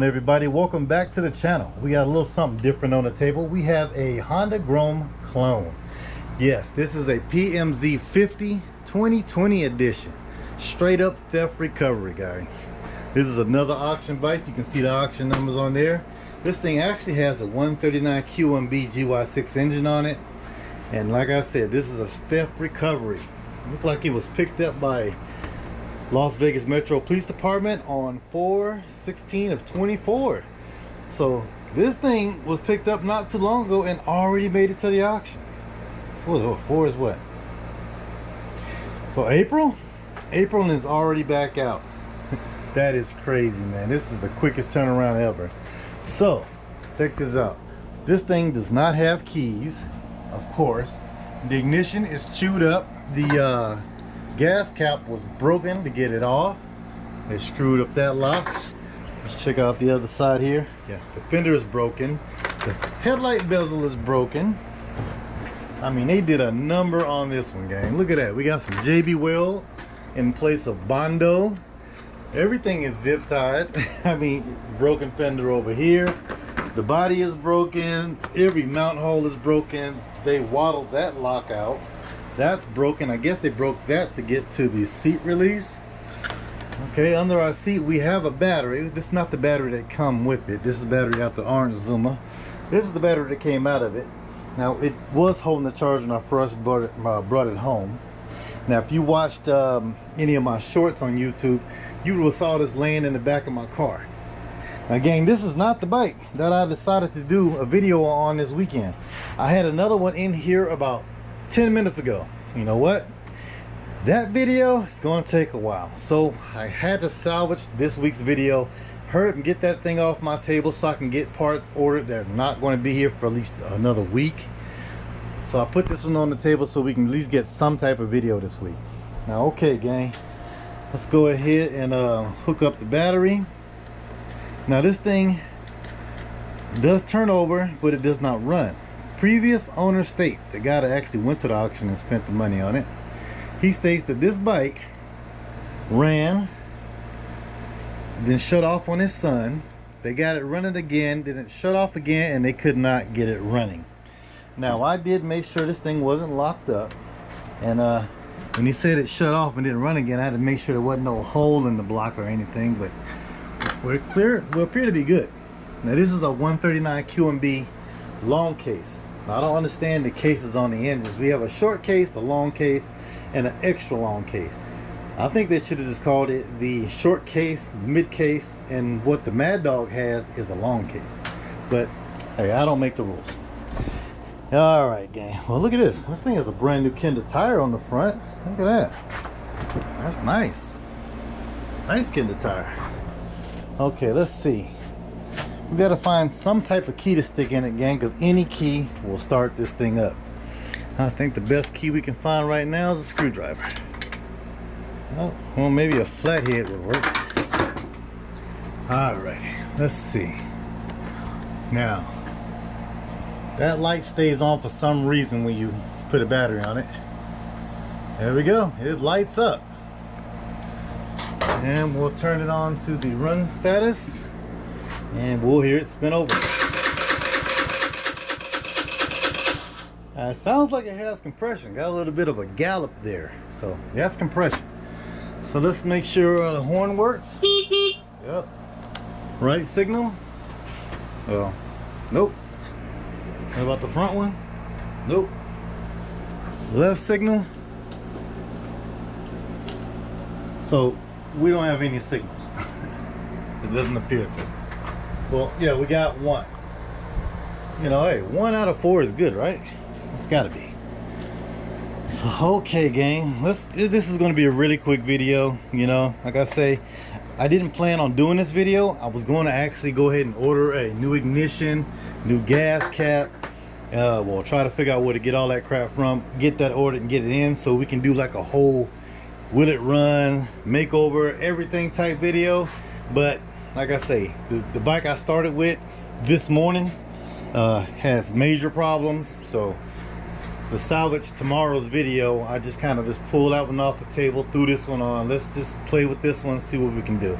on, everybody? Welcome back to the channel. We got a little something different on the table. We have a Honda Grom clone. Yes, this is a PMZ50 2020 edition. Straight up theft recovery, guy. This is another auction bike. You can see the auction numbers on there. This thing actually has a 139 QMB GY6 engine on it. And like I said, this is a theft recovery. Looks like it was picked up by Las Vegas Metro Police Department on 4/16/24. So this thing was picked up not too long ago and already made it to the auction. So what, 4 is what? So April is already back out. That is crazy, man. This is the quickest turnaround ever. So check this out. This thing does not have keys, of course. The ignition is chewed up. The gas cap was broken to get it off. They screwed up that lock. Let's check out the other side here. Yeah, the fender is broken. The headlight bezel is broken. I mean, they did a number on this one, gang. Look at that. We got some JB Weld in place of Bondo. Everything is zip tied. I mean, broken fender over here. The body is broken. Every mount hole is broken. They waddled that lock out. That's broken. I guess they broke that to get to the seat release. Okay, under our seat we have a battery. This is not the battery that come with it. This is the battery out the orange Zuma. This is the battery that came out of it. Now, it was holding the charge when I first brought it home. Now, if you watched any of my shorts on YouTube, you would have saw this laying in the back of my car. Now, gang, this is not the bike that I decided to do a video on this weekend. I had another one in here about 10 minutes ago. You know what? That video is going to take a while. So I had to salvage this week's video. Hurry up and get that thing off my table so I can get parts ordered that are not going to be here for at least another week. So I put this one on the table so we can at least get some type of video this week. Now, okay, gang, let's go ahead and hook up the battery. Now, this thing does turn over, but it does not run. Previous owner state, the guy that actually went to the auction and spent the money on it, he states that this bike ran, then shut off on his son. They got it running again, then it shut off again, and they could not get it running. Now, I did make sure this thing wasn't locked up, and when he said it shut off and didn't run again, I had to make sure there wasn't no hole in the block or anything, but we're clear. We appear to be good. Now, this is a 139 QMB long case. Now, I don't understand the cases on the engines. We have a short case, a long case, and an extra long case. I think they should have just called it the short case, mid case, and what the Mad Dog has is a long case. But hey, I don't make the rules. All right, gang. Well, look at this. This thing has a brand new Kinder tire on the front. Look at that. That's nice. Nice Kinder tire. Okay, let's see. We got to find some type of key to stick in it, gang, because any key will start this thing up. I think the best key we can find right now is a screwdriver. Oh, well, maybe a flathead would work. All right, let's see. Now, that light stays on for some reason when you put a battery on it. There we go. It lights up. And we'll turn it on to the run status. And we'll hear it spin over. It sounds like it has compression. Got a little bit of a gallop there. So that's compression. So let's make sure the horn works. Yep. Right signal. Well, nope. How about the front one? Nope. Left signal. So we don't have any signals. It doesn't appear to. Well, yeah, we got one. You know, hey, 1 out of 4 is good, right? It's gotta be. So, okay, gang, this is going to be a really quick video. You know, like I say, I didn't plan on doing this video. I was going to actually go ahead and order a new ignition, new gas cap. We'll try to figure out where to get all that crap from, get that ordered and get it in so we can do like a whole will it run, makeover, everything type video. But like I say, the bike I started with this morning has major problems. So to salvage tomorrow's video, I just kind of pulled that one off the table, threw this one on. Let's just play with this one, see what we can do.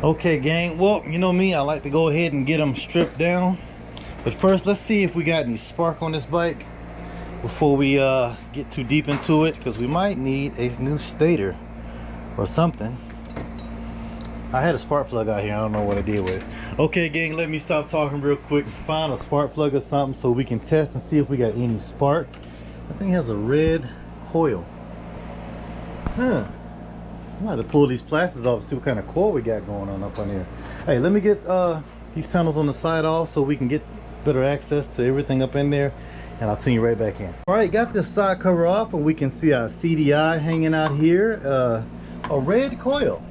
Okay, gang, well, you know me, I like to go ahead and get them stripped down. But first, let's see if we got any spark on this bike before we get too deep into it, because we might need a new stator or something. I had a spark plug out here, I don't know what I did with it. Okay, gang, let me stop talking real quick. Find a spark plug or something so we can test and see if we got any spark. I think it has a red coil. Huh. I'm gonna have to pull these plastics off and see what kind of coil we got going on up on here. Hey, let me get these panels on the side off so we can get better access to everything up in there, and I'll tune you right back in. All right, got this side cover off and we can see our CDI hanging out here. A red coil.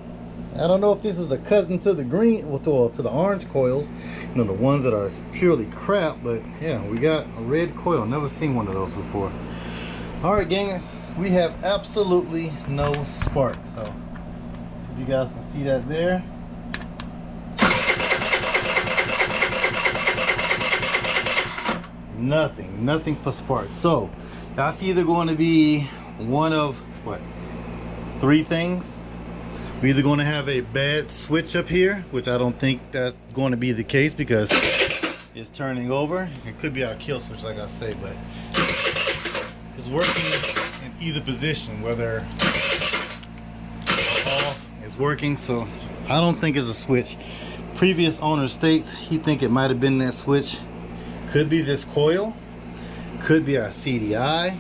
I don't know if this is a cousin to the green, well, to the orange coils, you know, the ones that are purely crap, but yeah, we got a red coil. Never seen one of those before. All right, gang, we have absolutely no spark. So if you guys can see that there. Nothing for spark. So that's either going to be one of what, three things. We're either going to have a bad switch up here, which I don't think that's going to be the case because it's turning over. It could be our kill switch, like I say, but it's working in either position, whether off is working. So I don't think it's a switch. Previous owner states he think it might have been that switch. Could be this coil, could be our CDI,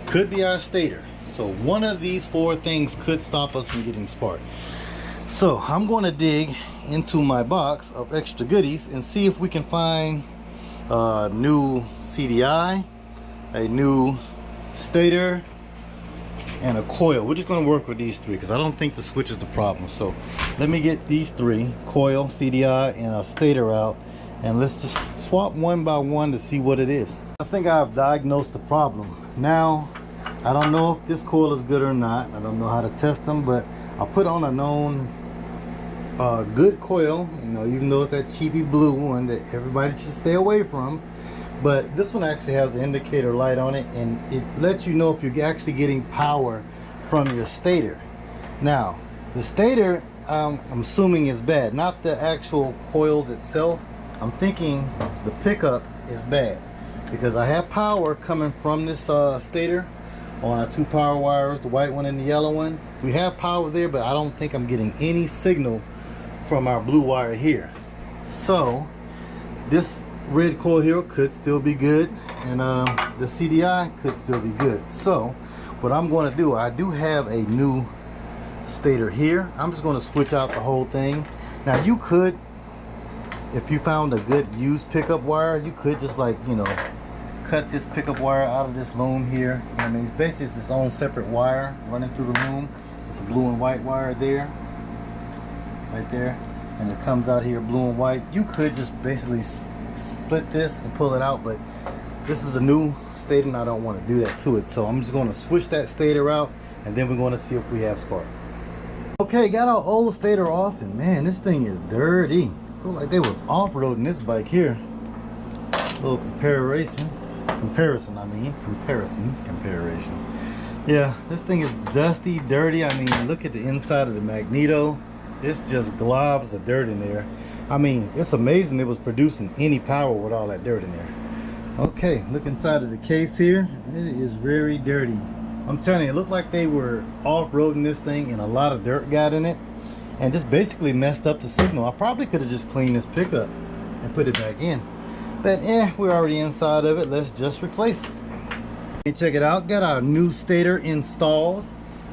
could be our stator. So one of these four things could stop us from getting spark. So I'm going to dig into my box of extra goodies and see if we can find a new CDI, a new stator, and a coil. We're just going to work with these three because I don't think the switch is the problem. So let me get these three, coil, CDI, and a stator out, and let's just swap one by one to see what it is. I think I've diagnosed the problem. Now, I don't know if this coil is good or not. I don't know how to test them, but I'll put on a known good coil, you know, even though it's that cheapy blue one that everybody should stay away from. But this one actually has an indicator light on it, and it lets you know if you're actually getting power from your stator. Now, the stator, I'm assuming is bad, not the actual coils itself. I'm thinking the pickup is bad because I have power coming from this stator on our two power wires, the white one and the yellow one. We have power there, but I don't think I'm getting any signal from our blue wire here. So this red coil here could still be good, and the CDI could still be good. So what I'm going to do, I do have a new stator here. I'm just going to switch out the whole thing. Now you could, if you found a good used pickup wire, you could just, like, you know, cut this pickup wire out of this loom here. I mean, basically it's its own separate wire running through the loom. It's a blue and white wire there, right there, and it comes out here blue and white. You could just basically split this and pull it out, but this is a new stator and I don't want to do that to it. So I'm just going to switch that stator out, and then we're going to see if we have spark. Okay, got our old stator off, and man, this thing is dirty. Look like they was off-roading this bike here. Little comparison. Yeah, this thing is dusty, dirty. I mean, look at the inside of the magneto. It's just globs of dirt in there. I mean, it's amazing it was producing any power with all that dirt in there. Okay, look inside of the case here. It is very dirty. I'm telling you, it looked like they were off-roading this thing and a lot of dirt got in it and just basically messed up the signal. I probably could have just cleaned this pickup and put it back in. But we're already inside of it. Let's just replace it. And check it out. Got our new stator installed,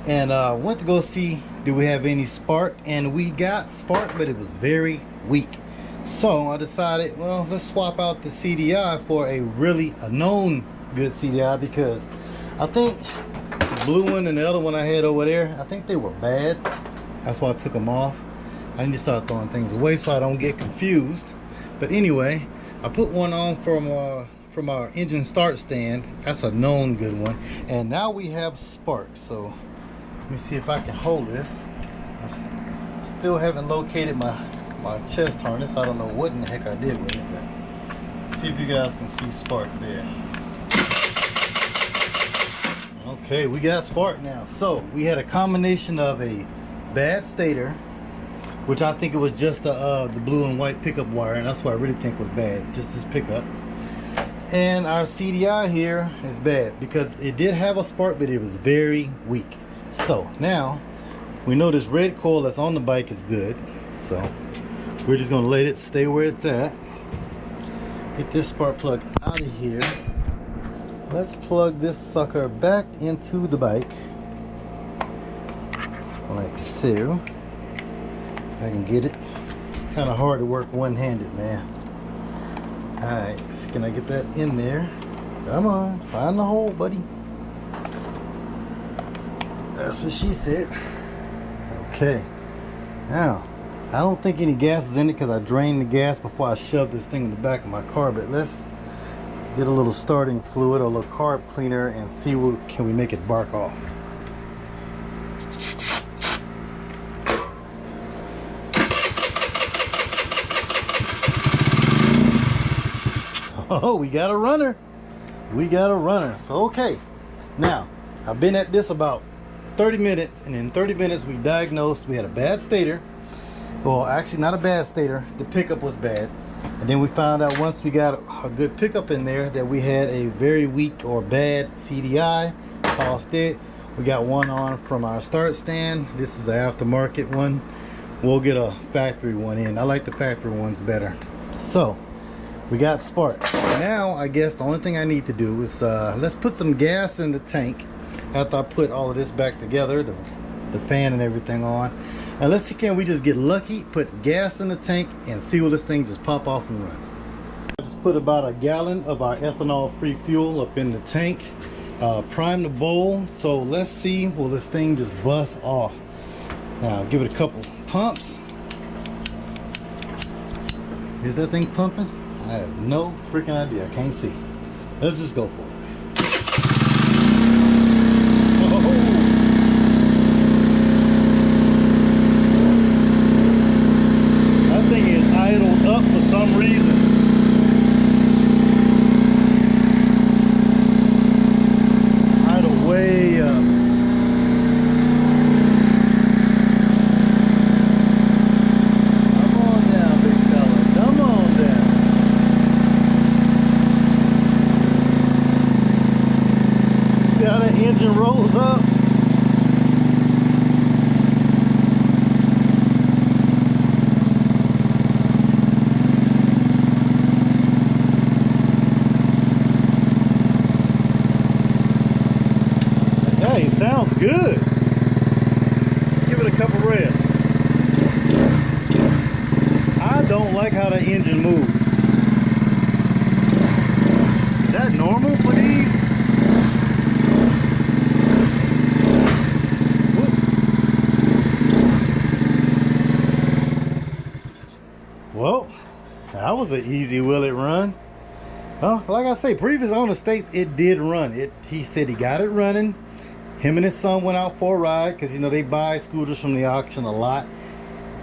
and went to go see do we have any spark, and we got spark, but it was very weak. So I decided, well, let's swap out the CDI for a known good CDI, because I think the blue one and the other one I had over there, I think they were bad. That's why I took them off. I need to start throwing things away so I don't get confused. But anyway, I put one on from our engine start stand. That's a known good one. And now we have spark. So let me see if I can hold this. I still haven't located my chest harness. I don't know what in the heck I did with it, but see if you guys can see spark there. Okay, we got spark now. So we had a combination of a bad stator, which I think it was just the blue and white pickup wire, and that's what I really think was bad, just this pickup. And our CDI here is bad because it did have a spark, but it was very weak. So now we know this red coil that's on the bike is good, so we're just gonna let it stay where it's at. Get this spark plug out of here. Let's plug this sucker back into the bike like so. If I can get it. It's kind of hard to work one-handed, man. Alright, so can I get that in there? Come on, find the hole, buddy. That's what she said. Okay. Now, I don't think any gas is in it because I drained the gas before I shoved this thing in the back of my car, but let's get a little starting fluid or a little carb cleaner and see what can we make it bark off. Oh, we got a runner. We got a runner. So okay, now I've been at this about 30 minutes, and in 30 minutes we diagnosed we had a bad stator. Well, actually not a bad stator, the pickup was bad. And then we found out once we got a good pickup in there that we had a very weak or bad CDI. Tossed it. We got one on from our start stand. This is an aftermarket one. We'll get a factory one in. I like the factory ones better. So we got spark. Now I guess the only thing I need to do is let's put some gas in the tank after I put all of this back together, the fan and everything on. And let's see, can we just get lucky, put gas in the tank and see will this thing just pop off and run. I just put about a gallon of our ethanol free fuel up in the tank, prime the bowl. So let's see, will this thing just bust off. Now give it a couple pumps. Is that thing pumping? I have no freaking idea. I can't see. Let's just go for it. Oh. That thing is idled up for some reason. Idle way up. Engine rolls up. Hey, sounds good. Give it a couple revs. I don't like how the engine moves. Is that normal for these? Well, that was an easy will it run. Well, like I say, previous owner states it did run. He said he got it running. Him and his son went out for a ride because, you know, they buy scooters from the auction a lot.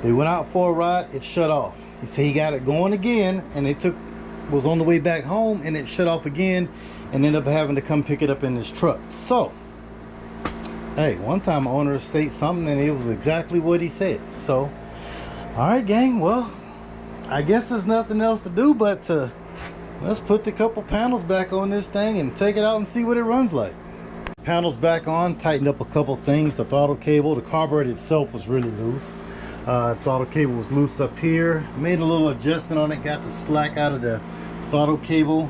They went out for a ride, it shut off. He said he got it going again, and was on the way back home and it shut off again and ended up having to come pick it up in his truck. So, hey, one time owner stated something and it was exactly what he said. So, all right, gang, well, I guess there's nothing else to do but to let's put the couple panels back on this thing and take it out and see what it runs like. Panels back on, tightened up a couple things. The throttle cable, the carburetor itself was really loose. Throttle cable was loose up here. Made a little adjustment on it, got the slack out of the throttle cable,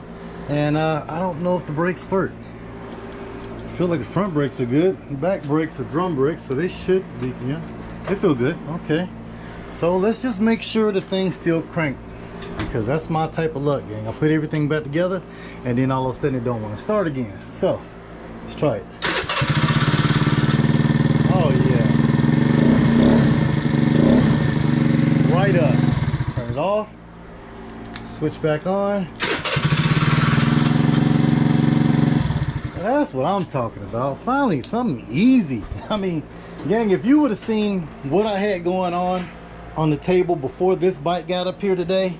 and I don't know if the brakes work. I feel like the front brakes are good. The back brakes are drum brakes, so they should be, yeah, they feel good. Okay. So let's just make sure the thing's still cranked, because that's my type of luck, gang. I put everything back together and then all of a sudden it don't want to start again. So let's try it. Oh yeah. Right up. Turn it off. Switch back on. That's what I'm talking about. Finally something easy. I mean, gang, if you would have seen what I had going on the table before this bike got up here today,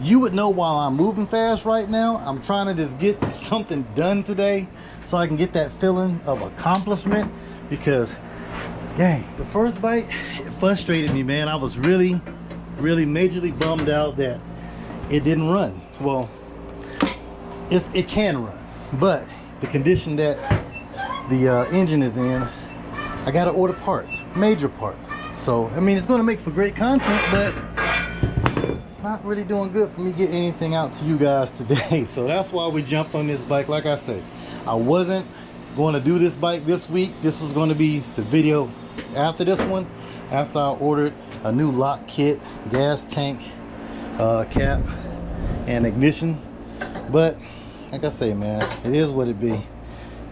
you would know while I'm moving fast right now, I'm trying to just get something done today so I can get that feeling of accomplishment. Because, gang, the first bike, it frustrated me, man. I was really majorly bummed out that it didn't run. Well, it can run, but the condition that the engine is in, I gotta order parts, major parts. So I mean, it's gonna make for great content, but it's not really doing good for me getting anything out to you guys today. So that's why we jumped on this bike. Like I said, I wasn't going to do this bike this week. This was going to be the video after this one, after I ordered a new lock kit, gas tank cap, and ignition. But like I say, man, it is what it be.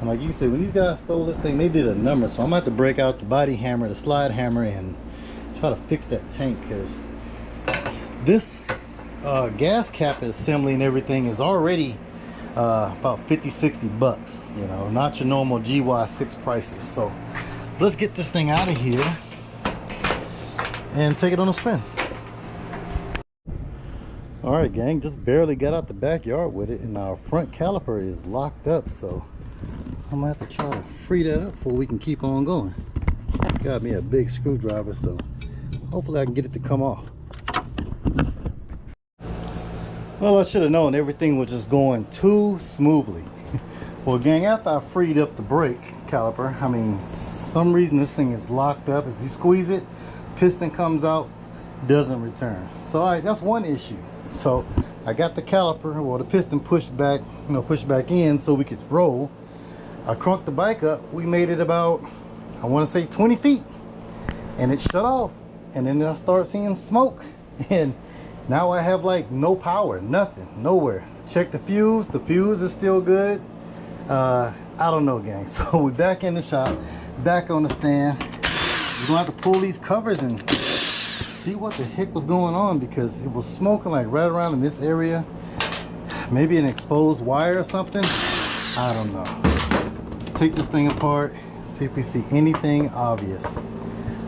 And like you said, when these guys stole this thing, they did a number. So I'm about to break out the body hammer, the slide hammer, and try to fix that tank, because this gas cap assembly and everything is already about 50-60 bucks, you know, not your normal GY6 prices. So let's get this thing out of here and take it on a spin. All right, gang, just barely got out the backyard with it, and our front caliper is locked up, so I'm gonna have to try to free that up before we can keep on going. Got me a big screwdriver, so hopefully I can get it to come off. Well, I should have known everything was just going too smoothly. Well, gang, after I freed up the brake caliper, I mean, some reason this thing is locked up. If you squeeze it, piston comes out, doesn't return. So all right, that's one issue. So I got the caliper, well, the piston pushed back, you know, pushed back in so we could roll. I crunked the bike up. We made it about, I want to say 20 feet, and it shut off. And then I start seeing smoke, and now I have like no power, nothing, nowhere. Check the fuse is still good. I don't know, gang. So we're back in the shop, back on the stand. We're gonna have to pull these covers and see what the heck was going on, because it was smoking like right around in this area. Maybe an exposed wire or something, I don't know. Let's take this thing apart, see if we see anything obvious.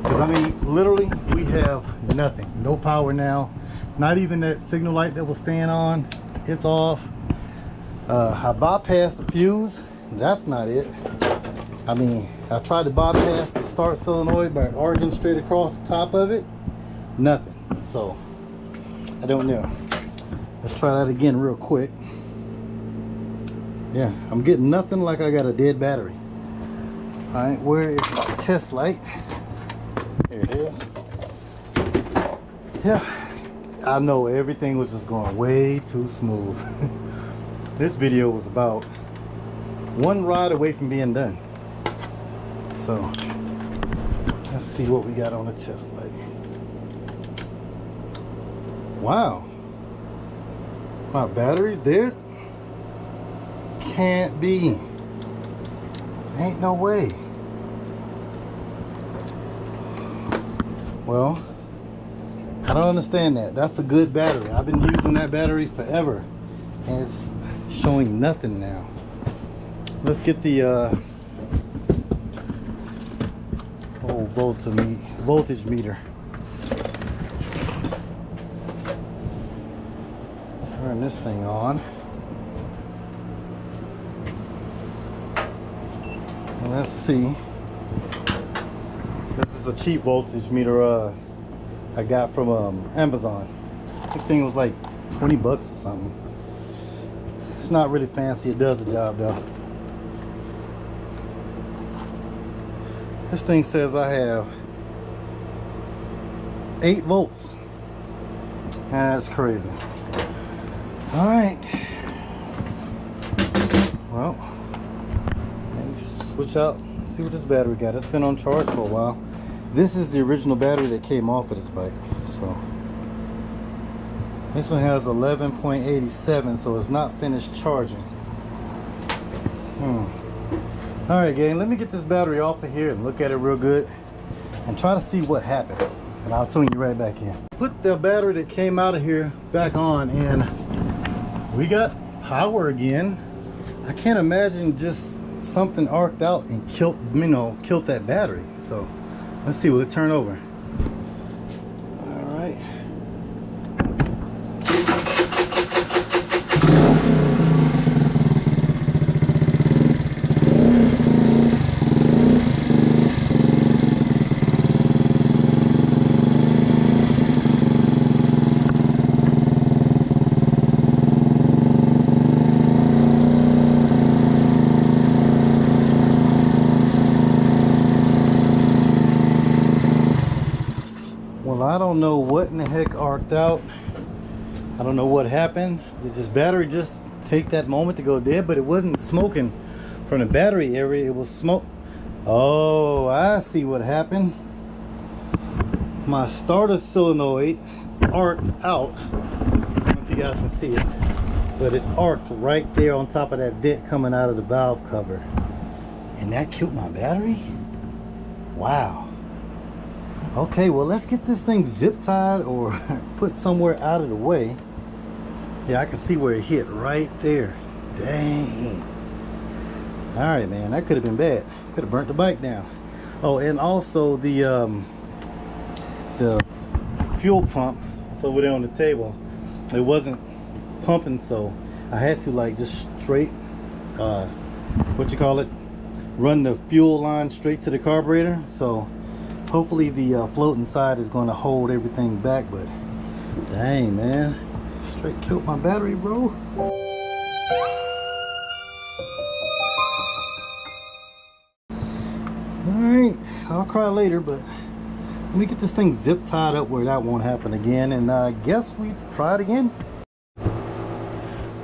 Because I mean, literally we have nothing, no power now. Not even that signal light that was staying on, it's off. I bypassed the fuse, that's not it. I mean, I tried to bypass the start solenoid by arcing straight across the top of it, nothing. So I don't know. Let's try that again real quick. Yeah, I'm getting nothing, like I got a dead battery. All right, where is my test light? There it is. Yeah, I know everything was just going way too smooth. This video was about one ride away from being done. So let's see what we got on the test light. Wow, my battery's dead? Can't be. Ain't no way. Well, I don't understand that. That's a good battery. I've been using that battery forever, and it's showing nothing now. Let's get the old voltage meter. Turn this thing on. And let's see. This is a cheap voltage meter I got from Amazon. The thing was like 20 bucks or something. It's not really fancy. It does the job though. This thing says I have 8 volts. That's crazy. All right. Well, maybe switch out, see what this battery got. It's been on charge for a while. This is the original battery that came off of this bike. So this one has 11.87, so it's not finished charging. All right, gang, let me get this battery off of here and look at it real good and try to see what happened, and I'll tune you right back in. Put the battery that came out of here back on, and we got power again. I can't imagine just something arced out and killed, you know, killed that battery. So let's see, will it turn over? All right. I don't know what in the heck arced out. I don't know what happened. Did this battery just take that moment to go dead? But it wasn't smoking from the battery area, it was smoke. Oh, I see what happened. My starter solenoid arced out. I don't know if you guys can see it, but it arced right there on top of that vent coming out of the valve cover, and that killed my battery. Wow. Okay, well, let's get this thing zip tied or put somewhere out of the way. Yeah, I can see where it hit right there. Dang. All right, man, that could have been bad. Could have burnt the bike down. Oh, and also the fuel pump, it's over there on the table. It wasn't pumping, so I had to like just straight what you call it, run the fuel line straight to the carburetor. So hopefully the floating side is going to hold everything back. But dang, man, straight killed my battery, bro. Alright, I'll cry later, but let me get this thing zip tied up where that won't happen again, and I guess we try it again.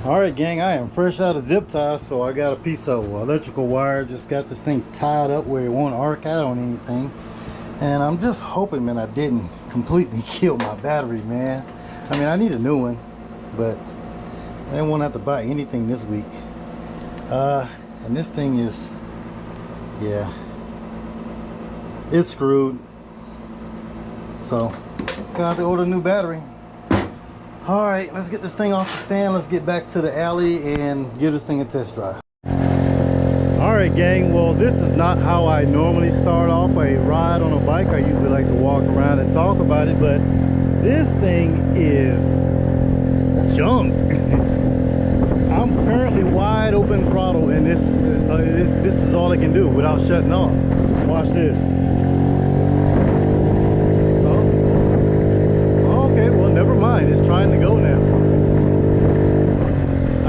Alright, gang, I am fresh out of zip tie, so I got a piece of electrical wire, just got this thing tied up where it won't arc out on anything. And I'm just hoping, man, I didn't completely kill my battery, man. I mean, I need a new one, but I didn't want to have to buy anything this week. And this thing is, yeah, it's screwed. So, gonna have to order a new battery. All right, let's get this thing off the stand. Let's get back to the alley and give this thing a test drive. All right, gang, well, this is not how I normally start off a ride on a bike. I usually like to walk around and talk about it, but this thing is junk. I'm currently wide open throttle, and this is all I can do without shutting off. Watch this. Never mind, it's trying to go now.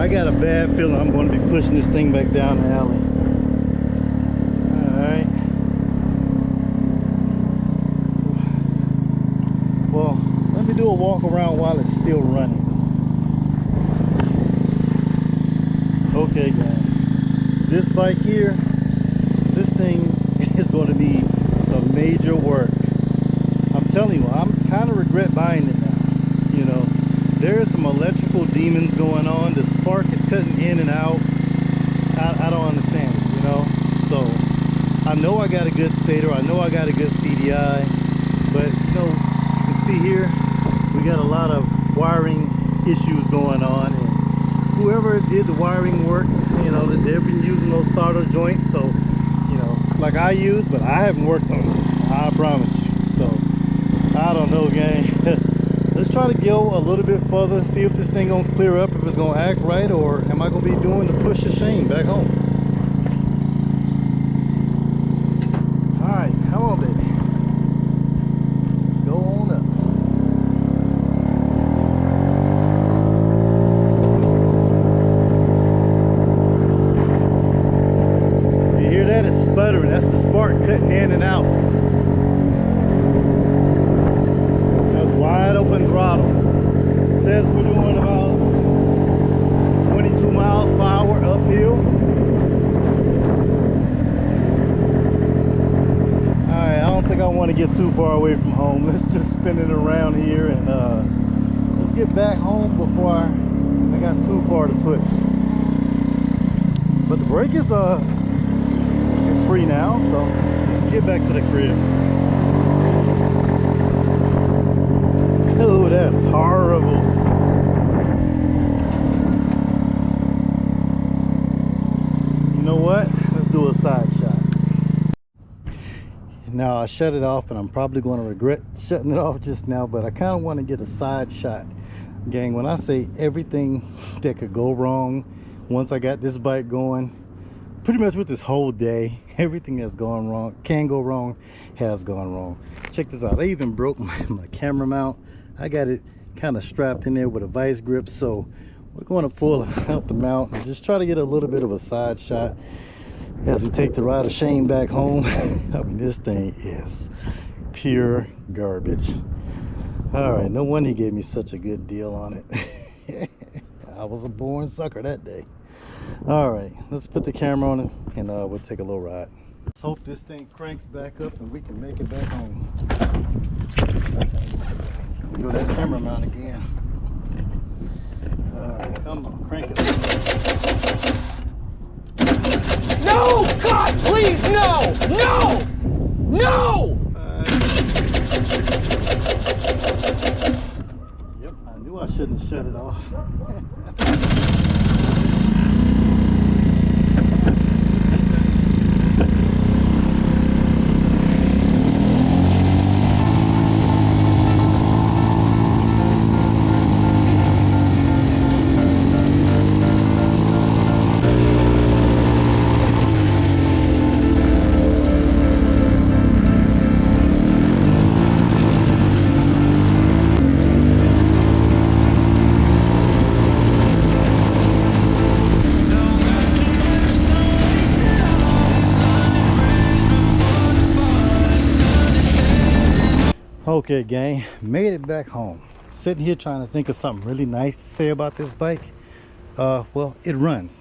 I got a bad feeling I'm going to be pushing this thing back down the alley. Alright. Well, let me do a walk around while it's still running. Okay, guys. This bike here, this thing is going to need some major work. I'm telling you, I'm kind of regret buying it now. You know, there's some electrical demons going on. The spark is cutting in and out. I don't understand it, you know. So I know I got a good stator, I know I got a good CDI, but you know, you can see here we got a lot of wiring issues going on, and whoever did the wiring work, you know, that they've been using those solder joints, so you know, like I use, but I haven't worked on this, I promise you. So I don't know, gang. Let's try to go a little bit further, see if this thing gonna clear up, if it's gonna act right, or am I gonna be doing the push of shame back home. All right, come on, baby. Let's go on up. You hear that? It's sputtering. That's the spark cutting in and out. Wide open throttle. It says we're doing about 22 miles per hour uphill. Alright, I don't think I want to get too far away from home. Let's just spin it around here and let's get back home before I got too far to push. But the brake is free now, so let's get back to the crib. Oh, that's horrible. You know what? Let's do a side shot. Now, I shut it off, and I'm probably going to regret shutting it off just now, but I kind of want to get a side shot. Gang, when I say everything that could go wrong once I got this bike going, pretty much with this whole day, everything that's gone wrong, can go wrong, has gone wrong. Check this out. I even broke my camera mount. I got it kind of strapped in there with a vice grip, so we're going to pull out the mount and just try to get a little bit of a side shot as we take the ride of shame back home. I mean, this thing is pure garbage. All right, no wonder he gave me such a good deal on it. I was a born sucker that day. All right, let's put the camera on it and we'll take a little ride. Let's hope this thing cranks back up and we can make it back home. Go that camera mount again. All right, come on, crank it. No! God, please, no! No! No! Yep, I knew I shouldn't shut it off. Okay, gang, made it back home. Sitting here trying to think of something really nice to say about this bike. Well, it runs.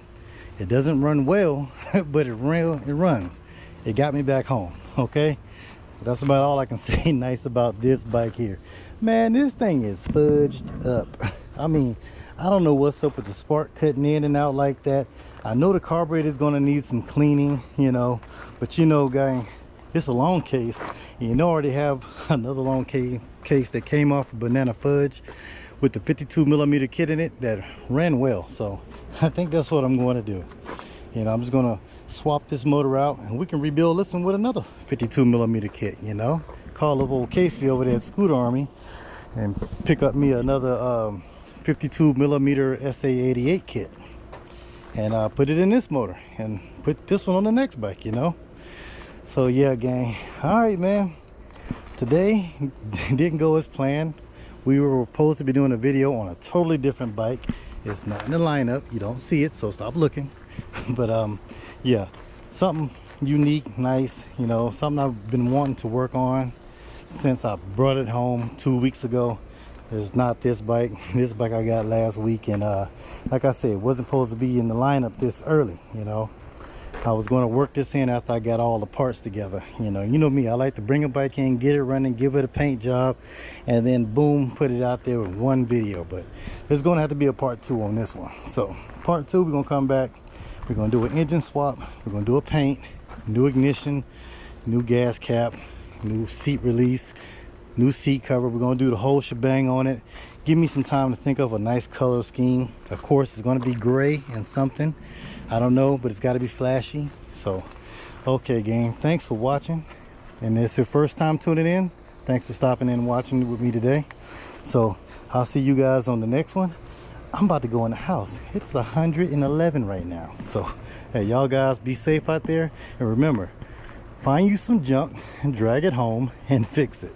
It doesn't run well, but it runs. It got me back home. Okay, that's about all I can say nice about this bike here. Man, this thing is fudged up. I mean, I don't know what's up with the spark cutting in and out like that. I know the carburetor is going to need some cleaning, you know, but you know, gang, it's a long case. You know, I already have another long case that came off of Banana Fudge with the 52mm kit in it that ran well. So I think that's what I'm going to do. You know, I'm just going to swap this motor out and we can rebuild this one with another 52mm kit, you know. Call up old Casey over there at Scooter Army and pick up me another 52mm SA88 kit and put it in this motor and put this one on the next bike, you know. So yeah, gang, all right, man, today didn't go as planned. We were supposed to be doing a video on a totally different bike. It's not in the lineup, you don't see it, so stop looking. But yeah, something unique, nice, you know, something I've been wanting to work on since I brought it home 2 weeks ago. It's not this bike. This bike I got last week, and like I said, it wasn't supposed to be in the lineup this early, you know. I was going to work this in after I got all the parts together. You know me, I like to bring a bike in, get it running, give it a paint job, and then boom, put it out there with one video. But there's going to have to be a part 2 on this one. So part 2, we're going to come back, we're going to do an engine swap, we're going to do a paint, new ignition, new gas cap, new seat release, new seat cover. We're going to do the whole shebang on it. Give me some time to think of a nice color scheme. Of course, it's going to be gray and something, I don't know, but it's got to be flashy. So okay, gang, thanks for watching. And if it's your first time tuning in, thanks for stopping in and watching with me today. So I'll see you guys on the next one. I'm about to go in the house. It's 111 right now. So hey, y'all guys, be safe out there, and remember, find you some junk and drag it home and fix it.